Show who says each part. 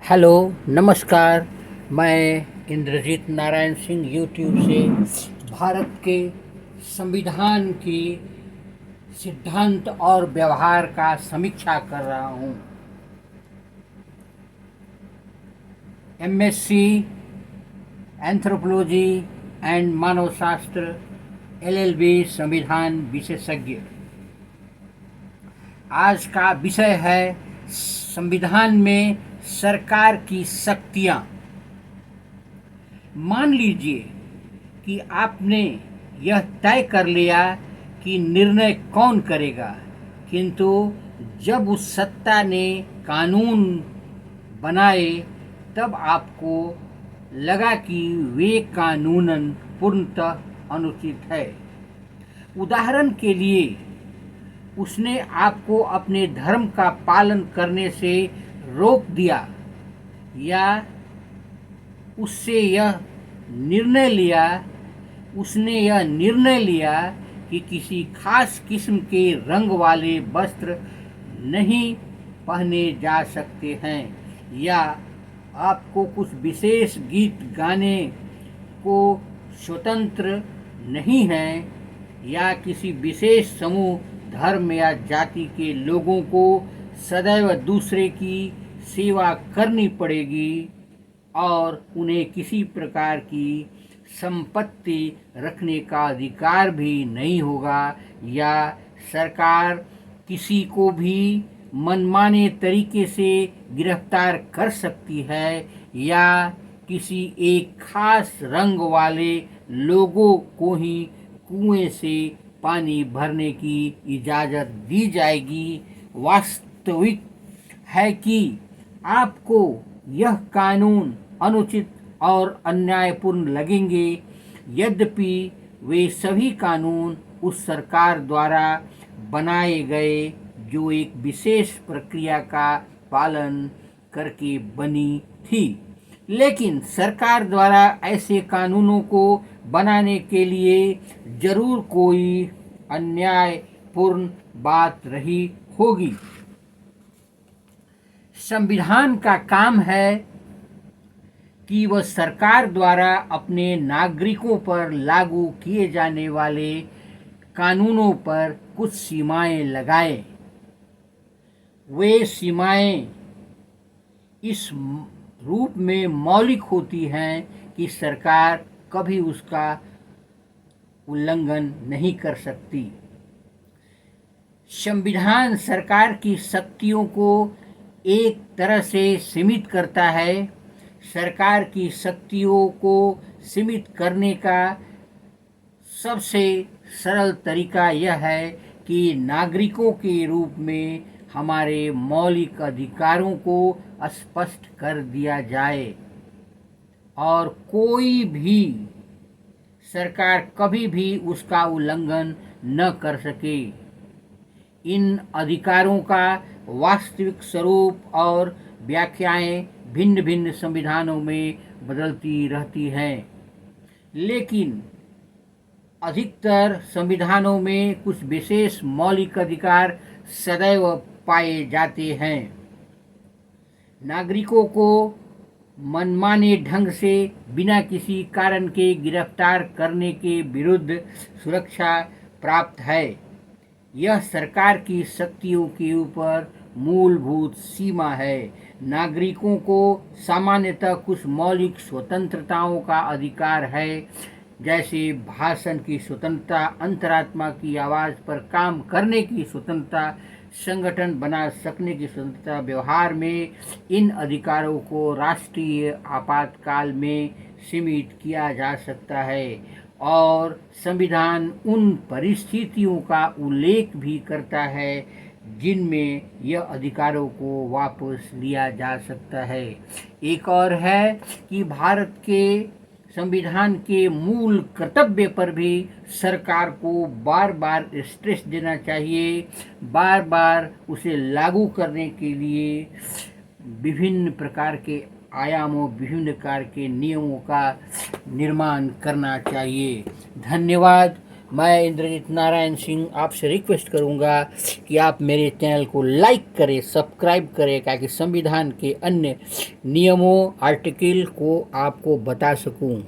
Speaker 1: Hello, नमस्कार। मैं Indrajit Narayan Singh YouTube से भारत के संविधान की सिद्धांत और व्यवहार का समीक्षा कर रहा हूँ। एमएससी एंथ्रोपोलॉजी एंड मानवशास्त्र, एलएलबी संविधान विशेषज्ञ। आज का विषय है संविधान में सरकार की शक्तियाँ। मान लीजिए कि आपने यह तय कर लिया कि निर्णय कौन करेगा, किंतु जब उस सत्ता ने कानून बनाए तब आपको लगा कि वे कानूनन पूर्णतः अनुचित है। उदाहरण के लिए उसने आपको अपने धर्म का पालन करने से रोक दिया या उससे यह निर्णय लिया उसने यह निर्णय लिया कि किसी खास किस्म के रंग वाले वस्त्र नहीं पहने जा सकते हैं, या आपको कुछ विशेष गीत गाने को स्वतंत्र नहीं है, या किसी विशेष समूह, धर्म या जाति के लोगों को सदैव दूसरे की सेवा करनी पड़ेगी और उन्हें किसी प्रकार की संपत्ति रखने का अधिकार भी नहीं होगा, या सरकार किसी को भी मनमाने तरीके से गिरफ्तार कर सकती है, या किसी एक खास रंग वाले लोगों को ही कुएं से पानी भरने की इजाज़त दी जाएगी। वास्तविक है कि आपको यह कानून अनुचित और अन्यायपूर्ण लगेंगे, यद्यपि वे सभी कानून उस सरकार द्वारा बनाए गए जो एक विशेष प्रक्रिया का पालन करके बनी थी। लेकिन सरकार द्वारा ऐसे कानूनों को बनाने के लिए जरूर कोई अन्यायपूर्ण बात रही होगी। संविधान का काम है कि वह सरकार द्वारा अपने नागरिकों पर लागू किए जाने वाले कानूनों पर कुछ सीमाएं लगाए। वे सीमाएं इस रूप में मौलिक होती हैं कि सरकार कभी उसका उल्लंघन नहीं कर सकती। संविधान सरकार की शक्तियों को एक तरह से सीमित करता है। सरकार की शक्तियों को सीमित करने का सबसे सरल तरीका यह है कि नागरिकों के रूप में हमारे मौलिक अधिकारों को स्पष्ट कर दिया जाए और कोई भी सरकार कभी भी उसका उल्लंघन न कर सके। इन अधिकारों का वास्तविक स्वरूप और व्याख्याएं भिन्न भिन्न संविधानों में बदलती रहती हैं, लेकिन अधिकतर संविधानों में कुछ विशेष मौलिक अधिकार सदैव पाए जाते हैं। नागरिकों को मनमाने ढंग से बिना किसी कारण के गिरफ्तार करने के विरुद्ध सुरक्षा प्राप्त है। यह सरकार की शक्तियों के ऊपर मूलभूत सीमा है। नागरिकों को सामान्यतः कुछ मौलिक स्वतंत्रताओं का अधिकार है, जैसे भाषण की स्वतंत्रता, अंतरात्मा की आवाज़ पर काम करने की स्वतंत्रता, संगठन बना सकने की स्वतंत्रता। व्यवहार में इन अधिकारों को राष्ट्रीय आपातकाल में सीमित किया जा सकता है और संविधान उन परिस्थितियों का उल्लेख भी करता है जिनमें यह अधिकारों को वापस लिया जा सकता है। एक और है कि भारत के संविधान के मूल कर्तव्य पर भी सरकार को बार बार स्ट्रेस देना चाहिए। बार बार उसे लागू करने के लिए विभिन्न प्रकार के आयामों, विभिन्न प्रकार के नियमों का निर्माण करना चाहिए। धन्यवाद। मैं इंद्रजीत नारायण सिंह आपसे रिक्वेस्ट करूंगा कि आप मेरे चैनल को लाइक करें, सब्सक्राइब करें, ताकि संविधान के अन्य नियमों आर्टिकल को आपको बता सकूं।